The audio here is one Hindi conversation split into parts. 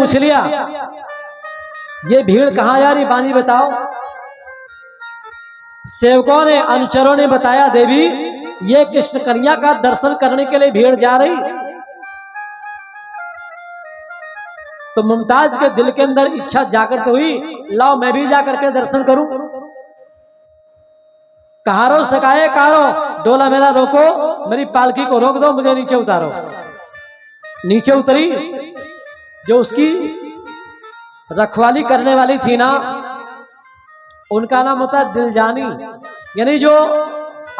पूछ लिया ये भीड़ कहाँ जा रही, बानी बताओ। सेवकों ने, अनुचरों ने बताया देवी ये कृष्ण कन्या का दर्शन करने के लिए भीड़ जा रही। तो मुमताज के दिल के अंदर इच्छा जागृत हुई, लाओ मैं भी जाकर के दर्शन करूं। कहारो सकाए कारो, डोला मेरा रोको, मेरी पालकी को रोक दो, मुझे नीचे उतारो। नीचे उतरी, जो उसकी रखवाली करने वाली थी ना, उनका नाम होता है दिलजानी, यानी जो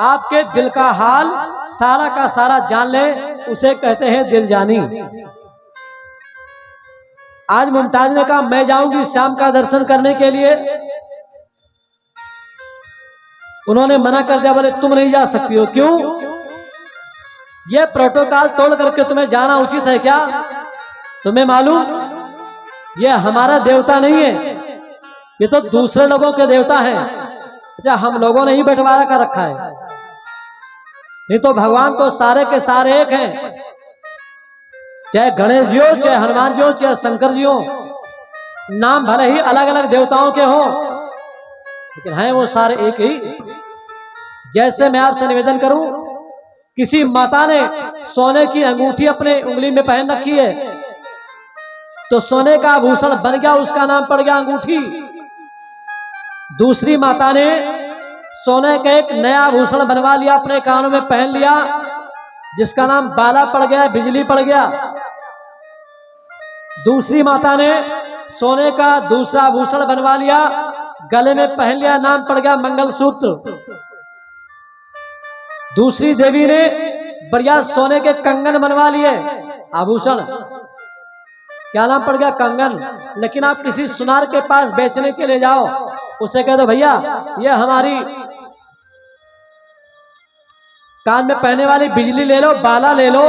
आपके दिल का हाल सारा का सारा जान ले, उसे कहते हैं दिलजानी। आज मुमताज ने कहा मैं जाऊंगी श्याम का दर्शन करने के लिए। उन्होंने मना कर दिया, बोले तुम नहीं जा सकती हो। क्यों? यह प्रोटोकॉल तोड़ करके तुम्हें जाना उचित है क्या? तुम्हें मालूम यह हमारा देवता नहीं है, ये तो दूसरे लोगों के देवता हैं। अच्छा, हम लोगों ने ही बंटवारा कर रखा है, नहीं तो भगवान तो सारे के सारे एक हैं। चाहे गणेश जी हो, चाहे हनुमान जी हो, चाहे शंकर जी हो, नाम भले ही अलग अलग देवताओं के हो, लेकिन हैं वो सारे एक ही। जैसे मैं आपसे निवेदन करूं, किसी माता ने सोने की अंगूठी अपने उंगली में पहन रखी है, तो सोने का आभूषण बन गया, उसका नाम पड़ गया अंगूठी। दूसरी माता ने सोने का एक नया आभूषण बनवा लिया, अपने कानों में पहन लिया, जिसका नाम बाला पड़ गया, बिजली पड़ गया। दूसरी माता ने सोने का दूसरा आभूषण बनवा लिया, गले में पहन लिया, नाम पड़ गया मंगलसूत्र। दूसरी देवी ने बढ़िया सोने के कंगन बनवा लिए, आभूषण, क्या नाम पड़ गया? कंगन। लेकिन आप किसी सुनार के पास बेचने के लिए जाओ, उसे कह दो भैया ये हमारी कान में पहनने वाली बिजली ले लो, बाला ले लो,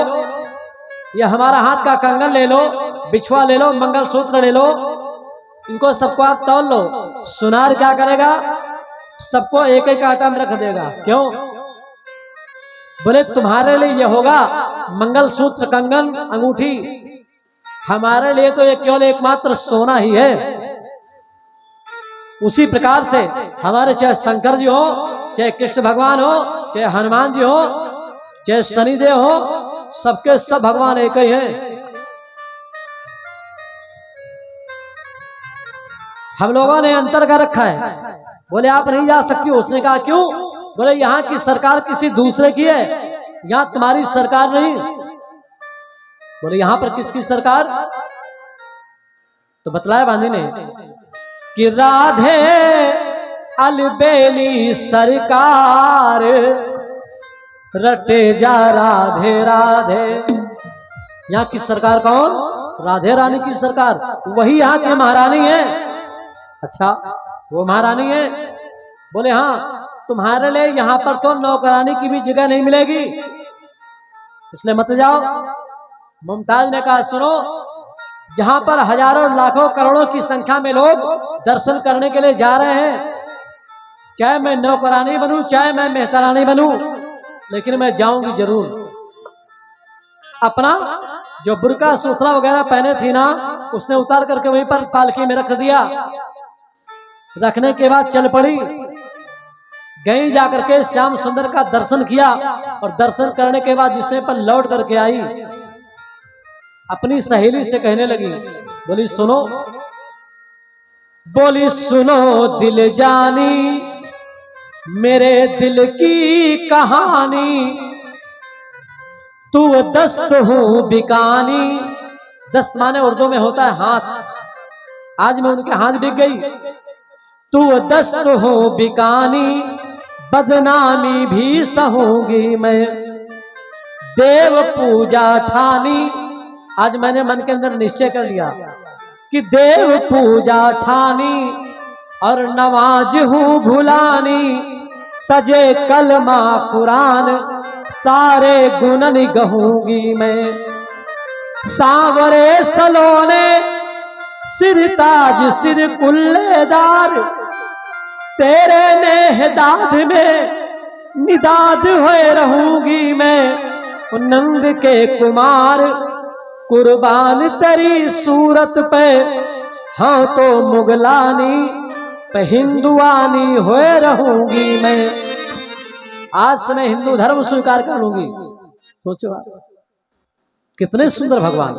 ये हमारा हाथ का कंगन ले लो, बिछुआ ले लो, मंगलसूत्र ले लो, इनको सबको आप तौल लो। सुनार क्या करेगा? सबको एक एक आटा में रख देगा। क्यों? बोले तुम्हारे लिए ये होगा मंगलसूत्र, कंगन, अंगूठी, हमारे लिए तो ये केवल एकमात्र सोना ही है। उसी प्रकार से हमारे चाहे शंकर जी हो, चाहे कृष्ण भगवान हो, चाहे हनुमान जी हो, चाहे शनिदेव हो, सबके सब भगवान एक ही हैं। हम लोगों ने अंतर कर रखा है। बोले आप नहीं जा सकती। उसने कहा क्यों? बोले यहाँ की सरकार किसी दूसरे की है, यहाँ तुम्हारी सरकार नहीं। बोले यहाँ पर किसकी सरकार? तो बतलाया बांधी ने कि राधे अलबेली सरकार, रटे जा राधे राधे। यहाँ की सरकार कौन? राधे रानी की सरकार, वही यहाँ की महारानी है। अच्छा, वो महारानी है? बोले हाँ, तुम्हारे लिए यहाँ पर तो नौकरानी की भी जगह नहीं मिलेगी, इसलिए मत जाओ। मुमताज ने कहा सुनो, जहां पर हजारों लाखों करोड़ों की संख्या में लोग दर्शन करने के लिए जा रहे हैं, चाहे मैं नौकरानी बनूं, चाहे मैं मेहतरानी बनूं, लेकिन मैं जाऊंगी जरूर। अपना जो बुर्का सूत्रा वगैरह पहने थी ना, उसने उतार करके वहीं पर पालकी में रख दिया। रखने के बाद चल पड़ी, गई जाकर के श्याम सुंदर का दर्शन किया, और दर्शन करने के बाद जिसने पर लौट करके आई, अपनी सहेली से कहने लगी, बोली सुनो, बोली सुनो दिल जानी मेरे दिल की कहानी, तू दस्त हूं बिकानी। दस्त माने उर्दू में होता है हाथ। आज मैं उनके हाथ बिक गई। तू दस्त हूं बिकानी, बदनामी भी सहूंगी मैं, देव पूजा ठानी। आज मैंने मन के अंदर निश्चय कर लिया कि देव पूजा ठानी, और नवाज हूं भुलानी, तजे कलमा कुरान, सारे गुणन गहूंगी मैं। सांवरे सलोने सिर ताज सिर कुल्लेदार, तेरे नेहदाद में निदाद हुए रहूंगी मैं। नंद के कुमार कुर्बान तेरी सूरत पे हाँ तो मुगलानी पे हिंदुआनी होए रहूंगी मैं। आज से मैं हिंदू धर्म स्वीकार कर लूंगी। सोचो आप, कितने सुंदर भगवान,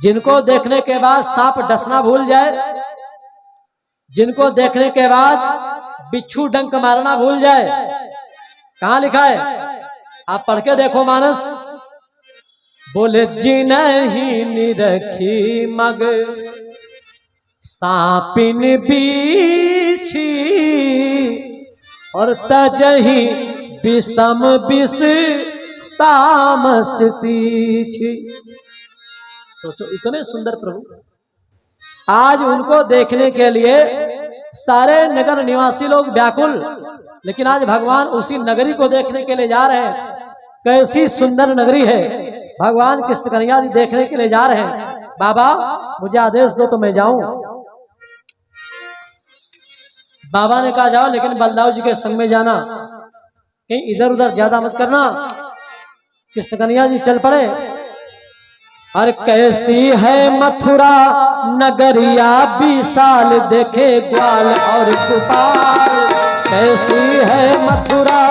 जिनको देखने के बाद सांप डसना भूल जाए, जिनको देखने के बाद बिच्छू डंक मारना भूल जाए। कहां लिखा है, आप पढ़ के देखो मानस। बोले जी नहीं निरखी मग सांपिन बीछी और तजही विषम विष तामस तीछी। सोचो, इतने सुंदर प्रभु, आज उनको देखने के लिए सारे नगर निवासी लोग व्याकुल, लेकिन आज भगवान उसी नगरी को देखने के लिए जा रहे हैं। कैसी सुंदर नगरी है, भगवान कृष्ण कन्हैया जी देखने के लिए जा रहे हैं। बाबा मुझे आदेश दो तो मैं जाऊं। बाबा ने कहा जाओ, लेकिन बलदाऊ जी के संग में जाना, कहीं इधर उधर ज्यादा मत करना। कृष्ण कन्हैया जी चल पड़े। और कैसी है मथुरा नगरिया विशाल देखे ग्वाल और गोपाल। कैसी है मथुरा,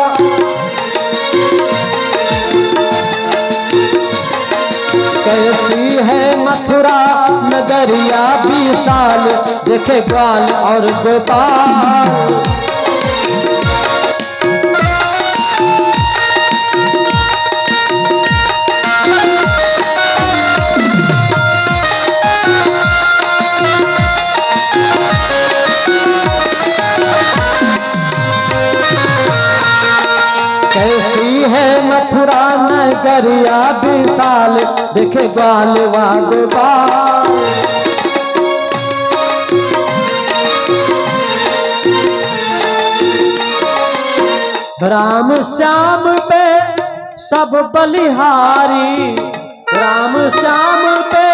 कैसी है मथुरा नगरिया विशाल देखे ग्वाल और गोपाल। कैसी है मथुरा नगरिया विशाल देखे ग्वाल वा गोपाल। राम श्याम पे सब बलिहारी, राम श्याम पे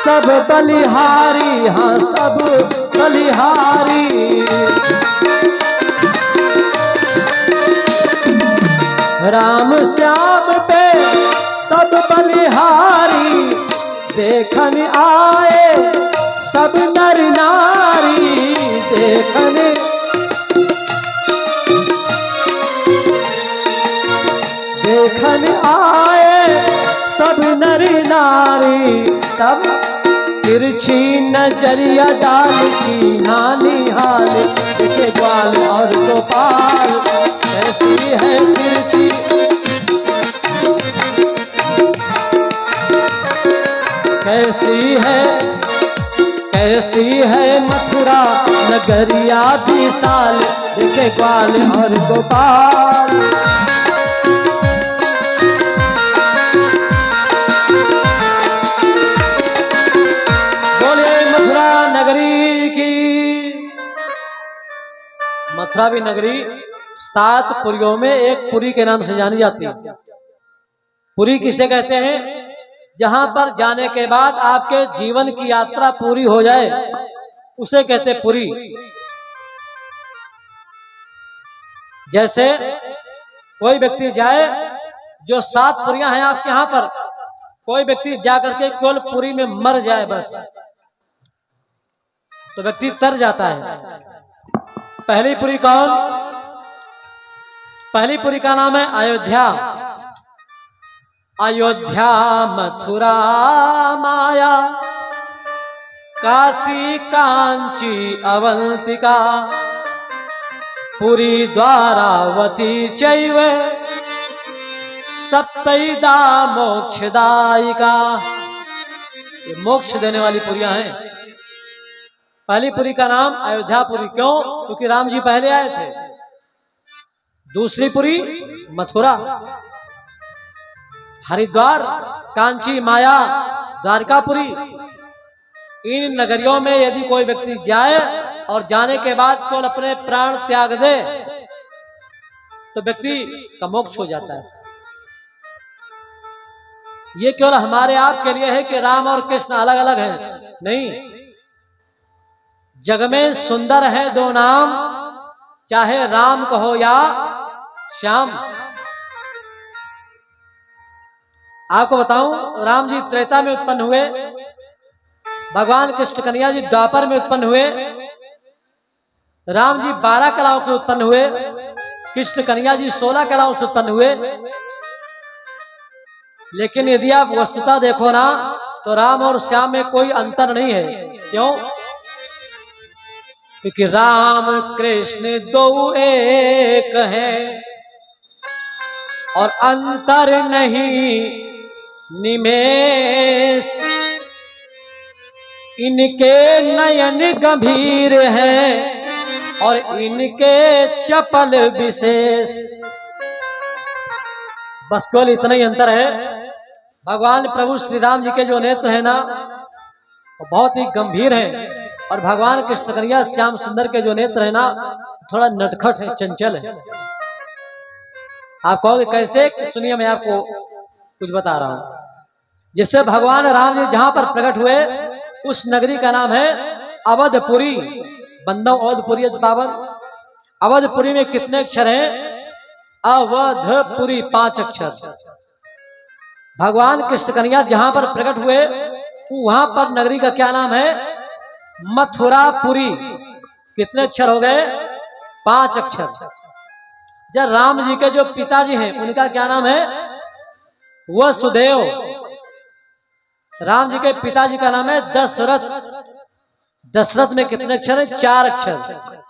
सब बलिहारी, हाँ सब बलिहारी। राम श्याम पे सब बलिहारी देखन आए सब नर नारी। देखन देखन आए सब नर नारी, तब तिरछी नजरिया डाल की नानी हाल देखे ग्वाल और गोपाल। कैसी है तिरछी, कैसी है मथुरा नगरिया विशाल देखे ग्वाल और गोपाल। नगरी की, मथुरा भी नगरी 7 पुरियों में एक पुरी के नाम से जानी जाती है। पुरी किसे कहते हैं, जहां पर जाने के बाद आपके जीवन की यात्रा पूरी हो जाए उसे कहते पुरी। जैसे कोई व्यक्ति जाए, जो 7 पुरियां हैं आपके यहां पर, कोई व्यक्ति जाकर के केवल पुरी में मर जाए बस, तो व्यक्ति तर जाता है। पहली पुरी कौन, पहली पुरी का नाम है अयोध्या। अयोध्या मथुरा माया काशी कांची अवंतिका पुरी द्वारावती चैव सप्तैदा मोक्षदायिका। ये मोक्ष देने वाली पुरियां हैं। पहली पुरी का नाम अयोध्यापुरी, क्यों? क्योंकि राम जी पहले आए थे। दूसरी पुरी मथुरा, हरिद्वार, कांची, माया, द्वारकापुरी। इन नगरियों में यदि कोई व्यक्ति जाए और जाने के बाद केवल अपने प्राण त्याग दे तो व्यक्ति का मोक्ष हो जाता है। ये केवल हमारे आप के लिए है कि राम और कृष्ण अलग अलग हैं, नहीं। जग में सुंदर है 2 नाम, चाहे राम कहो या श्याम। आपको बताऊं, राम जी त्रेता में उत्पन्न हुए, भगवान कृष्ण कन्हैया जी द्वापर में उत्पन्न हुए, राम जी 12 कलाओं के उत्पन्न हुए, कृष्ण कन्हैया जी 16 कलाओं से उत्पन्न हुए। लेकिन यदि आप वस्तुता देखो ना, तो राम और श्याम में कोई अंतर नहीं है। क्यों? क्योंकि राम कृष्ण दो एक हैं और अंतर नहीं निमेष, इनके नयन गंभीर हैं और इनके चपल विशेष। बस केवल इतना ही अंतर है। भगवान प्रभु श्री राम जी के जो नेत्र है ना, वो बहुत ही गंभीर हैं, और भगवान कृष्ण कन्हैया श्याम सुंदर के जो नेत्र है ना, थोड़ा नटखट है, चंचल है। आप कहोगे कैसे? सुनिए, मैं आपको कुछ बता रहा हूं। जिससे भगवान राम जी जहां पर प्रकट हुए, उस नगरी का नाम है अवधपुरी। बंदव अवधपुरी पावन। अवधपुरी में कितने अक्षर हैं? अवधपुरी 5 अक्षर। भगवान कृष्ण कन्हैया जहां पर प्रकट हुए, वहां पर नगरी का क्या नाम है? मथुरापुरी। कितने अक्षर हो गए? 5 अक्षर। जब राम जी के जो पिताजी हैं, उनका क्या नाम है? वसुदेव। राम जी के पिताजी का नाम है दशरथ। दशरथ में कितने अक्षर है? 4 अक्षर।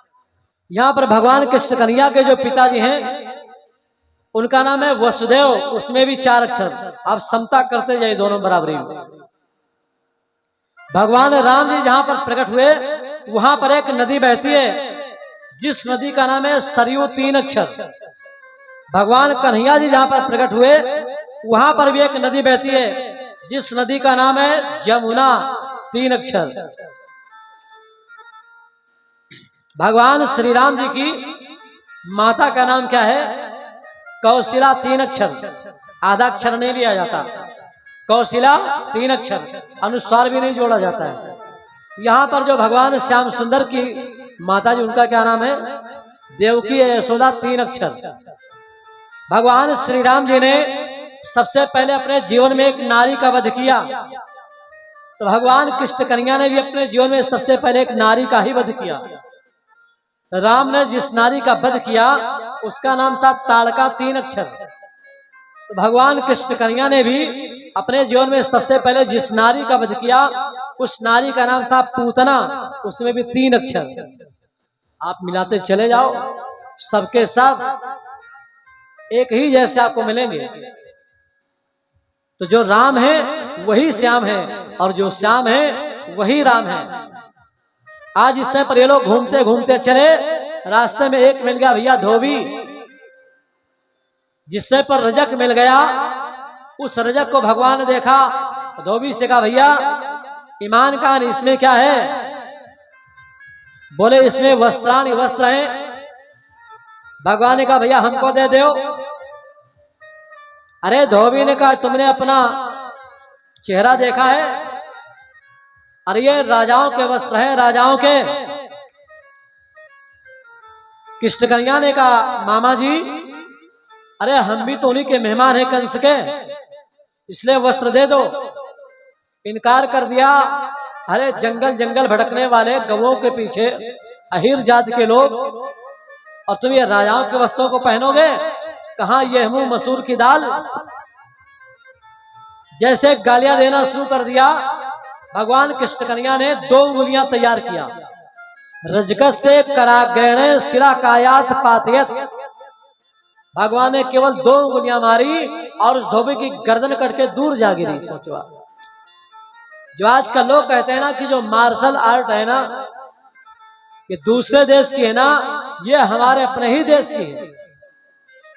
यहां पर भगवान कृष्ण कन्हैया के जो पिताजी हैं, उनका नाम है वसुदेव, उसमें भी 4 अक्षर। आप समता करते जाइए, दोनों बराबरी में। भगवान राम जी जहां पर प्रकट हुए, वहां पर एक नदी बहती है, जिस नदी का नाम है सरयू, 3 अक्षर। भगवान कन्हैया जी जहां पर प्रकट हुए, वहां पर भी एक नदी बहती है, जिस नदी का नाम है जमुना, 3 अक्षर। भगवान श्री राम जी की माता का नाम क्या है? कौशिला, 3 अक्षर। आधा अक्षर नहीं लिया जाता। कौशिला 3 अक्षर, अनुस्वार भी नहीं जोड़ा जाता है। यहाँ पर जो भगवान श्याम सुंदर की माता जी, उनका क्या नाम है? देवकी यशोदा, 3 अक्षर। भगवान श्री राम जी ने सबसे पहले अपने जीवन में एक नारी का वध किया, तो भगवान कृष्ण कन्हैया ने भी अपने जीवन में सबसे पहले एक नारी का ही वध किया। राम ने जिस नारी का वध किया, उसका नाम था ताड़का, 3 अक्षर। तो भगवान कृष्ण कन्हैया ने भी अपने जीवन में सबसे पहले जिस नारी का वध किया, उस नारी का नाम था पूतना, उसमें भी 3 अक्षर। आप मिलाते चले जाओ, सबके सब एक ही जैसे आपको मिलेंगे। तो जो राम है वही श्याम है, और जो श्याम है वही राम है। आज इस समय पर ये लोग घूमते घूमते चले, रास्ते में एक मिल गया भैया धोबी, जिससे पर रजक मिल गया। उस रजक को भगवान ने देखा, धोबी से कहा भैया ईमान का इसमें क्या है? बोले इसमें वस्त्राणि वस्त्र हैं। भगवान ने कहा भैया हमको दे दो। अरे धोबी ने कहा तुमने अपना चेहरा देखा है? अरे ये राजाओं के वस्त्र हैं, राजाओं के। कृष्ण कन्हैया ने कहा मामा जी, अरे हम भी तो उन्हीं के मेहमान हैं कंस के, इसलिए वस्त्र दे दो। इनकार कर दिया। अरे जंगल जंगल भटकने वाले गवों के पीछे अहीर जात के लोग, और तुम ये राजाओं के वस्त्रों को पहनोगे? कहां ये मुंह मसूर की दाल। जैसे गालियां देना शुरू कर दिया, भगवान कृष्ण कन्हैया ने 2 उंगलियां तैयार किया। रजगत से कराग्रहण शिरा कायात पातयत। भगवान ने केवल 2 उंगलियां मारी और उस धोबी की गर्दन कट के दूर जा गिरी। सोचो आप, जो आज का लोग कहते हैं ना कि जो मार्शल आर्ट है ना, ये दूसरे देश की है ना, ये हमारे अपने ही देश की है।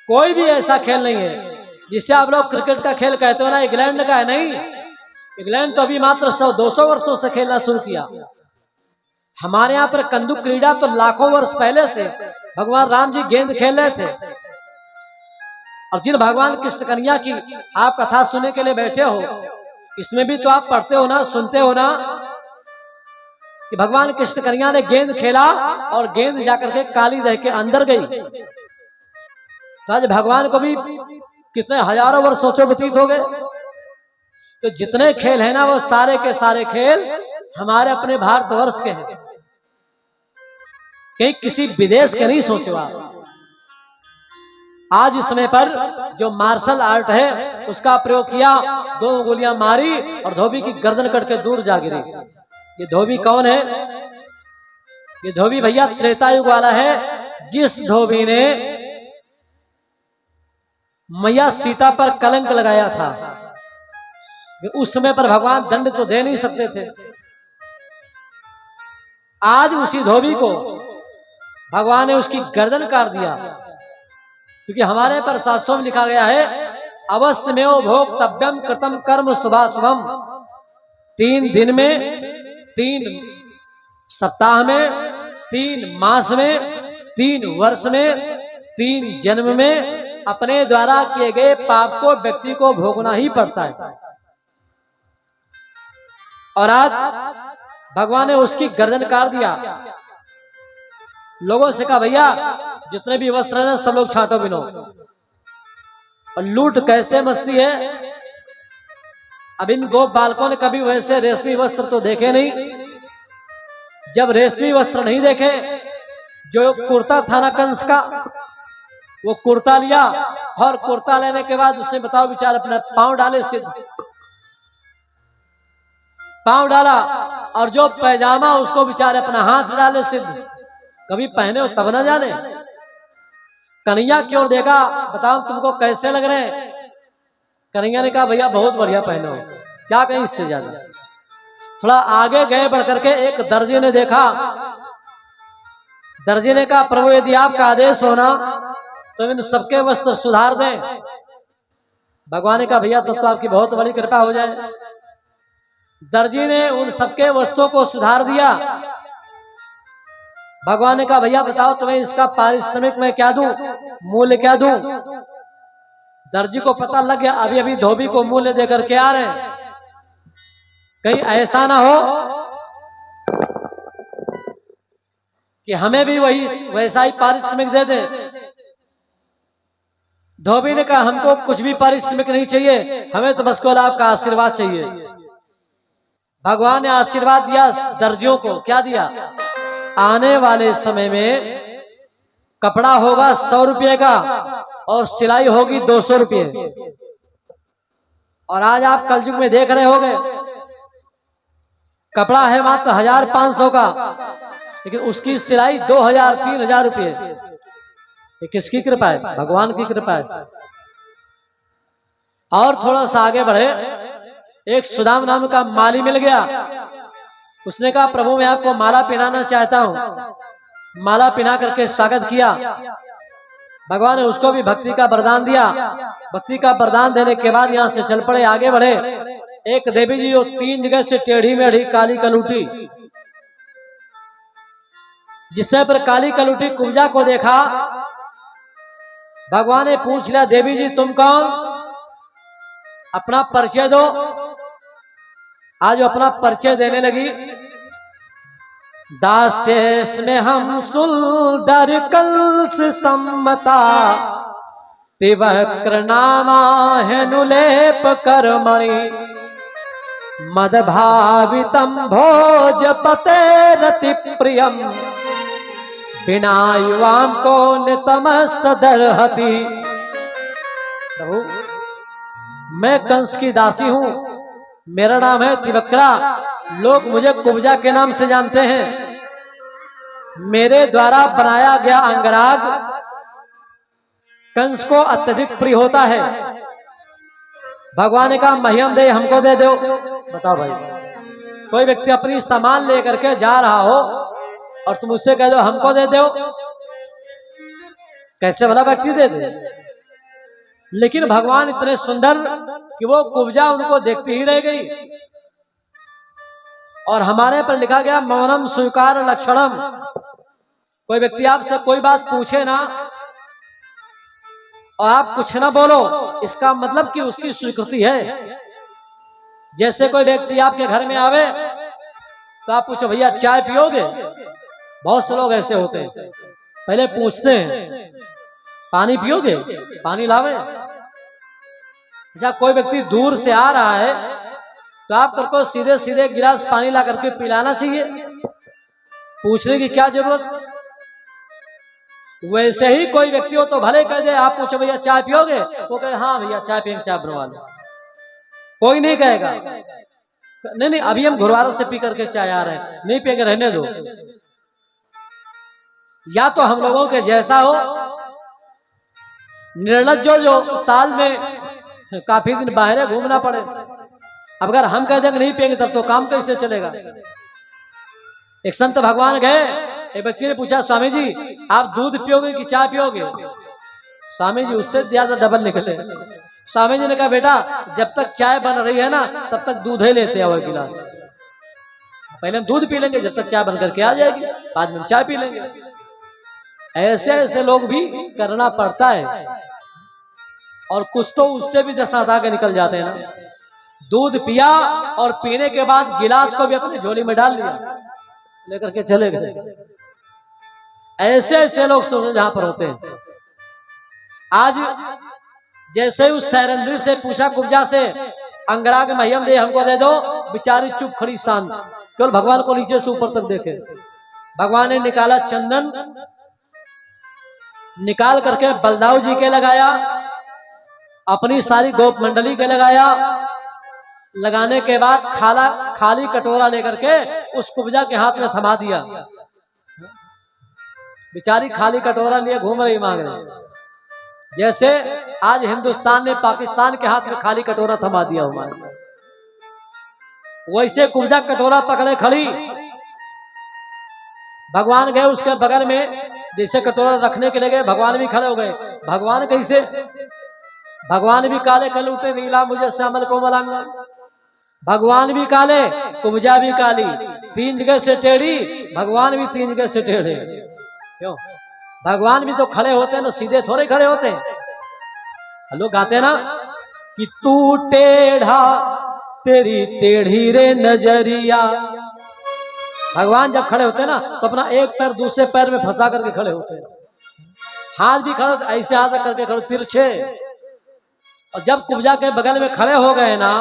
कोई भी ऐसा खेल नहीं है जिसे आप लोग क्रिकेट का खेल कहते हो ना, इंग्लैंड का है। नहीं, इंग्लैंड तो अभी मात्र 100-200 वर्षों से खेलना शुरू किया। हमारे यहाँ पर कंदुक क्रीड़ा तो लाखों वर्ष पहले से भगवान राम जी गेंद खेल रहे थे। और जिन भगवान कृष्ण कन्हैया की आप कथा सुनने के लिए बैठे हो, इसमें भी तो आप पढ़ते हो ना, सुनते हो ना, कि भगवान कृष्ण कन्हैया ने गेंद खेला और गेंद जाकर के काली दह के अंदर गई। तो आज भगवान को भी कितने हजारों वर्ष सोचो व्यतीत हो गए। तो जितने खेल है ना वो सारे के सारे खेल हमारे अपने भारतवर्ष के हैं, कहीं किसी विदेश के नहीं सोचो आप। आज इस समय पर जो मार्शल आर्ट है उसका प्रयोग किया, 2 गोलियां मारी और धोबी की गर्दन कट के दूर जा गिरी। ये धोबी कौन है? ये धोबी भैया त्रेता युग वाला है, जिस धोबी ने मैया सीता पर कलंक लगाया था। उस समय पर भगवान दंड तो दे नहीं सकते थे। आज उसी धोबी को भगवान ने उसकी गर्दन काट दिया, क्योंकि हमारे पर शास्त्रों में लिखा गया है अवश्य में भोक्तव्यम कृतम कर्म शुभाशुभम। 3 दिन में, 3 सप्ताह में, 3 मास में, 3 वर्ष में, 3 जन्म में अपने द्वारा किए गए पाप को व्यक्ति को भोगना ही पड़ता है। और आज भगवान ने उसकी गर्दन काट दिया। लोगों से कहा भैया जितने भी वस्त्र हैं सब लोग छांटो बिनो। और लूट कैसे मचती है। अब इन गोप बालकों ने कभी वैसे रेशमी वस्त्र तो देखे नहीं। जब रेशमी वस्त्र नहीं देखे, जो कुर्ता था ना कंस का, वो कुर्ता लिया और कुर्ता लेने के बाद उसने बताओ बेचारा अपना पांव डाले सिद्ध, पांव डाला, और जो पैजामा उसको बेचारे अपना हाथ डाले सिद्ध। कभी पहने हो तब ना जाने। कन्हैया क्यों देगा, बताओ तुमको कैसे लग रहे हैं। कन्हैया ने कहा भैया बहुत बढ़िया पहने हो, क्या कहीं इससे ज्यादा। थोड़ा आगे गए बढ़ करके एक दर्जी ने देखा। दर्जी ने कहा प्रभु यदि आपका आदेश होना तो इन सबके वस्त्र सुधार दें। भगवान ने कहा भैया तब तो आपकी बहुत बड़ी कृपा हो जाए। दर्जी ने उन सबके वस्त्रों को सुधार दिया। भगवान ने कहा भैया बताओ तुम्हें इसका पारिश्रमिक मैं क्या दूं, मूल्य क्या दूं। दर्जी को पता लग गया अभी अभी धोबी को मूल्य देकर के आ रहे हैं, कहीं ऐसा ना हो कि हमें भी वही वैसा ही पारिश्रमिक दे दे। धोबी ने कहा हमको कुछ भी पारिश्रमिक नहीं चाहिए, हमें तो बस केवल आपका आशीर्वाद चाहिए। भगवान ने आशीर्वाद दिया दर्जियों को। क्या दिया? आने वाले समय में कपड़ा होगा 100 रुपये का और सिलाई होगी 200 रुपये। और आज आप कलयुग में देख रहे होंगे कपड़ा है मात्र 1500 का, लेकिन उसकी सिलाई 2000-3000 रुपये। ये किसकी कृपा है? भगवान की कृपा है। और थोड़ा सा आगे बढ़े, एक सुदाम नाम का माली मिल गया। उसने कहा प्रभु मैं आपको माला पहनाना चाहता हूं। माला पहना करके स्वागत किया। भगवान ने उसको भी भक्ति का वरदान दिया। भक्ति का वरदान देने के बाद यहां से चल पड़े, आगे बढ़े। एक देवी जी जो 3 जगह से टेढ़ी मेढ़ी काली कलूटी, जिससे पर काली कलूटी कुब्जा को देखा। भगवान ने पूछ लिया देवी जी तुम कौन, अपना परिचय दो। आज अपना परिचय देने लगी। दास्य स्नेहम सुंदर कंस सम्मता तिवक्र नामा हेनुलेप कर्मणि मदभावितम भोजपते रति प्रियम बिना युवाम को नितमस्त दरहति। प्रभु मैं कंस की दासी हूं, मेरा नाम है तिवक्रा, लोग मुझे कुब्जा के नाम से जानते हैं। मेरे द्वारा बनाया गया अंगराग कंस को अत्यधिक प्रिय होता है। भगवान ने कहा मह्यम दे, हमको दे दो। बताओ भाई, कोई व्यक्ति अपनी सामान लेकर के जा रहा हो और तुम उससे कह दो हमको दे दो, कैसे भला व्यक्ति दे दे। लेकिन भगवान इतने सुंदर कि वो कुब्जा उनको देखती ही रह गई। और हमारे पर लिखा गया मौनम स्वीकार लक्षणम। कोई व्यक्ति आपसे कोई बात पूछे ना और आप कुछ ना बोलो, इसका मतलब कि उसकी स्वीकृति है। जैसे कोई व्यक्ति आपके घर में आवे तो आप पूछो भैया चाय पियोगे। बहुत से लोग ऐसे होते हैं, पहले पूछते हैं पानी पियोगे, पानी लावे। अच्छा कोई व्यक्ति दूर से आ रहा है तो आप को सीधे सीधे गिलास पानी ला करके पिलाना चाहिए, पूछने की क्या जरूरत। वैसे ही कोई व्यक्ति हो तो भले कह दे, आप पूछो भैया चाय पियोगे, वो कहे हाँ भैया चाय पियेंगे, चाय बनवा लो, कोई नहीं कहेगा नहीं नहीं अभी हम गुरुवारों से पी करके चाय आ रहे हैं, नहीं पिएंगे रहने दो। या तो हम लोगों के जैसा हो निर्लज्ज जो साल में काफी दिन बाहर घूमना पड़े। अब अगर हम कह देंगे नहीं पिएंगे तब तो काम कैसे चलेगा। एक संत भगवान गए, एक व्यक्ति ने पूछा स्वामी जी आप दूध पियोगे कि चाय पियोगे। स्वामी जी उससे ज्यादा डबल निकले। स्वामी जी ने कहा बेटा जब तक चाय बन रही है ना तब तक दूध ही लेते हैं वो गिलास, पहले हम दूध पी लेंगे जब तक चाय बन करके आ जाएगी, बाद में हम चाय पी लेंगे। ऐसे ऐसे लोग भी करना पड़ता है, और कुछ तो उससे भी जैसा आधा के निकल जाते हैं ना। दूध पिया और पीने के बाद गिलास को भी अपने झोली में डाल लिया, लेकर के चले गए। ऐसे ऐसे लोग सोचे जहां पर होते हैं। आज जैसे उस सैरंद्री से पूछा कुब्जा से अंगरा के महियम दे हमको दे दो, बेचारी चुप खड़ी शांत, केवल भगवान को नीचे से ऊपर तक देखे। भगवान ने निकाला चंदन, निकाल करके बलदाऊ जी के लगाया, अपनी सारी गोप मंडली के लगाया। लगाने के बाद खाली कटोरा लेकर के उस कुब्जा के हाथ में थमा दिया। बेचारी खाली कटोरा लिए घूम रही मांग रही, जैसे आज हिंदुस्तान ने पाकिस्तान के हाथ में खाली कटोरा थमा दिया हुआ। वैसे कुब्जा कटोरा पकड़े खड़ी। भगवान गए उसके बगल में, जैसे कटोरा रखने के लिए गए भगवान भी खड़े हो गए। भगवान कैसे? भगवान भी काले कलूटे नीला मुझे श्यामल कोमलांगा। भगवान भी काले, कुब्जा भी काली, तीन जगह से टेढ़ी, भगवान भी तीन जगह से टेढ़े। क्यों? भगवान भी तो खड़े होते हैं ना, सीधे थोड़े खड़े होते हैं। लोग गाते हैं ना कि तू टेढ़ा तेरी टेढ़ी रे नजरिया। भगवान जब खड़े होते हैं ना तो अपना एक पैर दूसरे पैर में फंसा करके खड़े होते हैं, हाथ भी खड़े होते ऐसे हाथ करके खड़े तिरछे। और जब कुब्जा के बगल में खड़े हो गए ना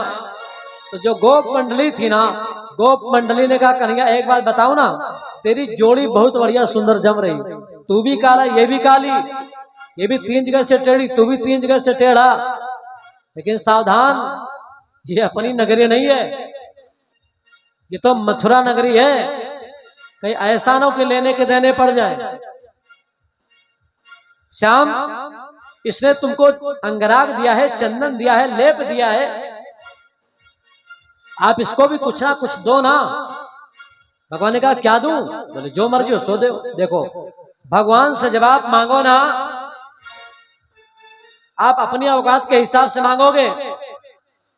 तो जो गोप मंडली थी ना, गोप मंडली ने कहा कन्हैया एक बात बताओ ना, तेरी जोड़ी बहुत बढ़िया सुंदर जम रही, तू भी काला ये भी काली, ये भी तीन जगह से टेढ़ी तू भी तीन जगह से टेढ़ा। लेकिन सावधान, ये अपनी नगरी नहीं है, ये तो मथुरा नगरी है, कहीं ऐसा ना कि लेने के देने पड़ जाए। श्याम इसने तुमको अंगराग दिया है, चंदन दिया है, लेप दिया है, आप इसको भी कुछ ना कुछ दो ना। भगवान ने कहा क्या दूं? बोले जो मर्जी हो सो दो। देखो भगवान से जब आप मांगो ना, आप अपनी औकात के हिसाब से मांगोगे,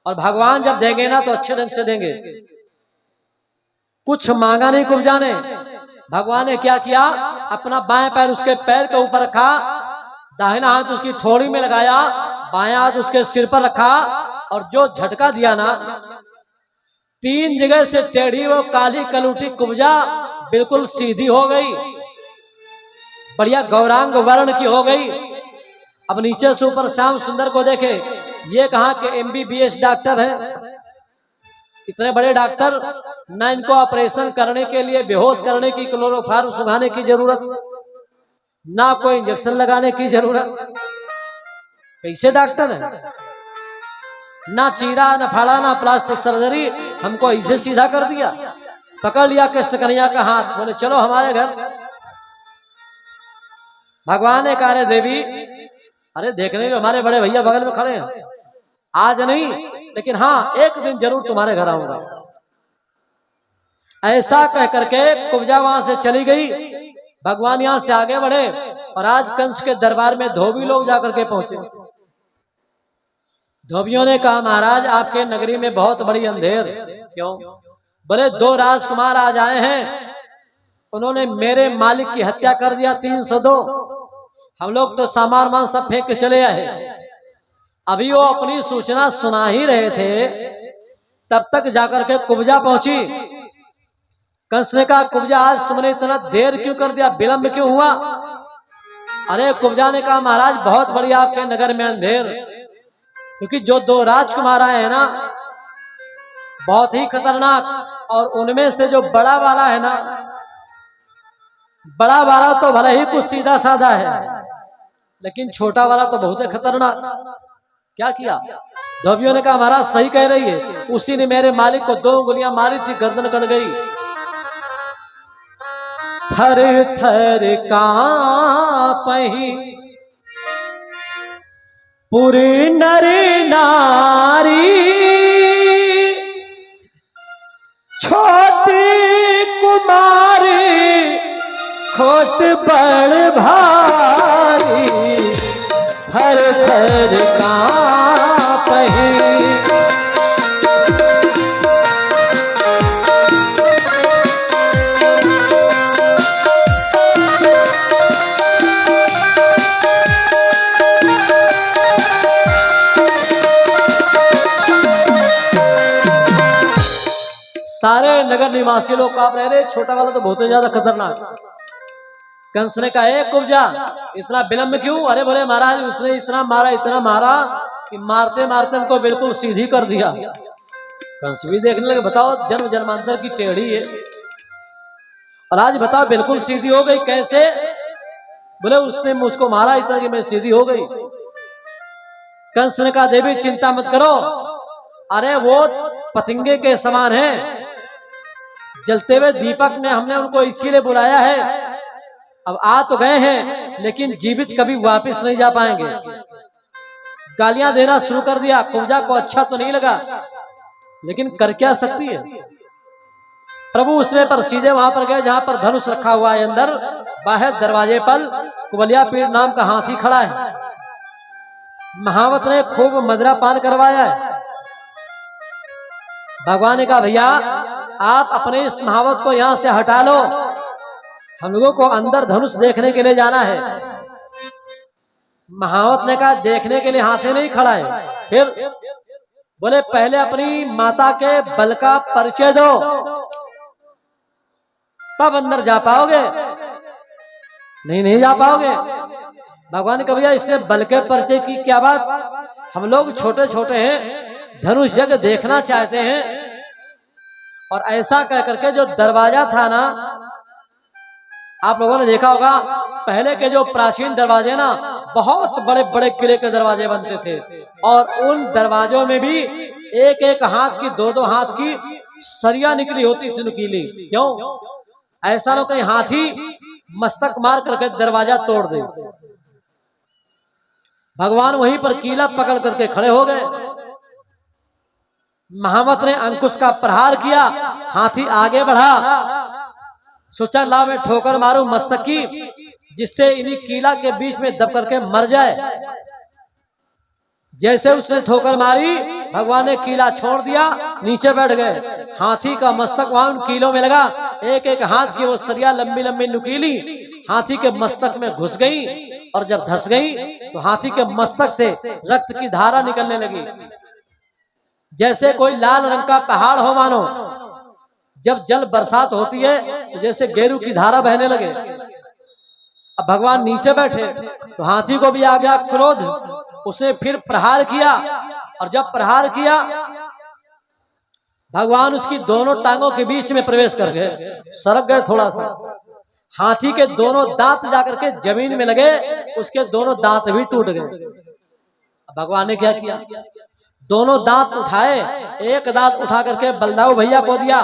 और भगवान जब देंगे ना तो अच्छे ढंग से देंगे। कुछ मांगा नहीं कुब्जा ने। भगवान ने क्या किया, अपना बाएं पैर उसके पैर के ऊपर रखा, दाहिना हाथ उसकी थोड़ी में लगाया, बायां हाथ उसके सिर पर रखा, और जो झटका दिया ना, तीन जगह से टेढ़ी वो काली कलूटी कुब्जा बिल्कुल सीधी हो गई, बढ़िया गौरांग वर्ण की हो गई। अब नीचे से ऊपर श्याम सुंदर को देखे, ये कहाँ के MBBS डॉक्टर हैं, इतने बड़े डॉक्टर, ना इनको ऑपरेशन करने के लिए बेहोश करने की, क्लोरोफार्म सुखाने की जरूरत, ना कोई इंजेक्शन लगाने की जरूरत। कैसे डॉक्टर है? ना चीरा ना फाड़ा ना प्लास्टिक सर्जरी, हमको ऐसे सीधा कर दिया। पकड़ लिया कृष्ण कन्हैया का हाथ, बोले चलो हमारे घर। भगवान ने कहा देवी अरे देखने में हमारे बड़े भैया बगल में खड़े हैं, आज नहीं लेकिन हाँ एक दिन जरूर तुम्हारे घर आऊंगा। ऐसा कह करके कुब्जा वहां से चली गई। भगवान यहां से आगे बढ़े और आज कंस के दरबार में धोबी लोग जाकर के पहुंचे। धोबियों ने कहा महाराज आपके नगरी में बहुत बड़ी अंधेर। क्यों? बोले दो राजकुमार आज आए हैं, उन्होंने मेरे मालिक की हत्या कर दिया 302। हम लोग तो सामान वामान सब फेंक के चले आए। अभी वो अपनी सूचना सुना ही रहे थे, तब तक जाकर के कुब्जा पहुंची। कंस ने कहा कुब्जा आज तुमने इतना देर क्यों कर दिया, विलंब क्यों हुआ? अरे कुब्जा ने कहा महाराज बहुत बड़ी आपके नगर में अंधेर, क्योंकि जो दो राजकुमार आए हैं ना, बहुत ही खतरनाक। और उनमें से जो बड़ा वाला है ना, बड़ा वाला तो भले ही कुछ सीधा साधा है, लेकिन छोटा वाला तो बहुत ही खतरनाक। क्या किया? धोबियों ने कहा महाराज सही कह रही है, उसी ने मेरे मालिक को 2 उंगलियां मारी थी, गर्दन कट गई। थर थर कांपहि पूरी नरी नारी, छोटी कुमारी खोट बड़ भारी, थर थर कांपहि। सारे नगर निवासी लोग कांप रहे, छोटा वाला तो बहुत ही ज्यादा खतरनाक। कंस ने कहा एक कुब्जा इतना विलंब क्यों? अरे बोले महाराज उसने इतना मारा कि मारते मारते हमको बिल्कुल सीधी कर दिया। कंस भी देखने लगे, बताओ जन्म जन्मांतर की टेढ़ी है और आज बताओ बिल्कुल सीधी हो गई कैसे? बोले उसने मुझको मारा इतना कि मैं सीधी हो गई। कंस ने कहा देवी चिंता मत करो, अरे वो पतंगे के समान है, जलते हुए दीपक ने हमने उनको इसीलिए बुलाया है। अब आ तो गए हैं लेकिन जीवित कभी वापस नहीं जा पाएंगे। गालियां देना शुरू कर दिया। कुब्जा को अच्छा तो नहीं लगा, लेकिन कर क्या सकती है? प्रभु उसमें पर सीधे वहां पर गए जहां पर धनुष रखा हुआ है। अंदर बाहर दरवाजे पर कुबलिया पीर नाम का हाथी खड़ा है। महावत ने खूब मदरा पान करवाया है। भगवान ने कहा भैया आप अपने इस महावत को यहां से हटा लो, हम लोगों को अंदर धनुष देखने के लिए जाना है। महावत ने कहा देखने के लिए हाथी नहीं खड़ा है। फिर बोले पहले अपनी माता के बल का परिचय दो, तब अंदर जा पाओगे। नहीं जा पाओगे। भगवान ने कहा भैया इसमें बल के परिचय की क्या बात, हम लोग छोटे छोटे हैं, धनुष जग देखना चाहते हैं। और ऐसा कह करके जो दरवाजा था ना, आप लोगों ने देखा होगा पहले के जो प्राचीन दरवाजे ना बहुत बड़े बड़े किले के दरवाजे बनते थे, और उन दरवाजों में भी एक एक हाथ की 2-2 हाथ की सरिया निकली होती थी नुकीली। क्यों? ऐसा ना कहीं हाथी मस्तक मार करके दरवाजा तोड़ दे। भगवान वहीं पर कीला पकड़ करके खड़े हो गए। महावत ने अंकुश का प्रहार किया, हाथी आगे बढ़ा, सोचा ला मैं ठोकर मारूं मस्तक की, जिससे इन्हीं कीला के बीच में दब करके मर जाए। जैसे उसने ठोकर मारी, भगवान ने कीला छोड़ दिया, नीचे बैठ गए। हाथी का मस्तक वहां उन कीलों में लगा। एक एक हाथ की वो सरिया लंबी लंबी नुकीली हाथी के मस्तक में घुस गई, और जब धस गई तो हाथी के मस्तक से रक्त की धारा निकलने लगी, जैसे कोई लाल रंग का पहाड़ हो मानो। जब जल बरसात होती है तो जैसे गेरू की धारा बहने लगे। अब भगवान नीचे बैठे तो हाथी को भी आ गया क्रोध, उसने फिर प्रहार किया, और जब प्रहार किया भगवान उसकी दोनों टांगों के बीच में प्रवेश कर गए, सरक गए थोड़ा सा। हाथी के दोनों दांत जाकर के जमीन में लगे, उसके दोनों दांत भी टूट गए। भगवान ने क्या किया, दोनों दांत उठाए, एक दांत उठा करके बलदाऊ भैया को दिया,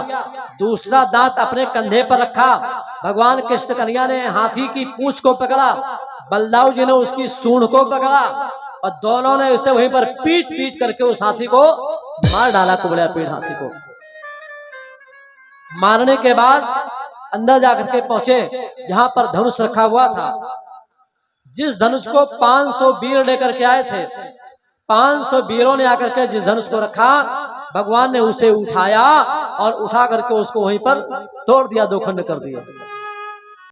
दूसरा दांत अपने कंधे पर रखा। भगवान कृष्ण कन्हैया ने हाथी की पूंछ को पकड़ा, बलदाऊ जी ने उसकी सूंड को पकड़ा, और दोनों ने उसे वहीं पर पीट पीट करके उस हाथी को मार डाला। कुबलिया पीठ हाथी को मारने के बाद अंदर जाकर के पहुंचे जहां पर धनुष रखा हुआ था। जिस धनुष को 500 वीर लेकर के आए थे, 500 वीरों ने आकर के जिस धनुष को रखा, भगवान ने उसे उठाया और उठा करके उसको वहीं पर तोड़ दिया, 2 खंड कर दिया।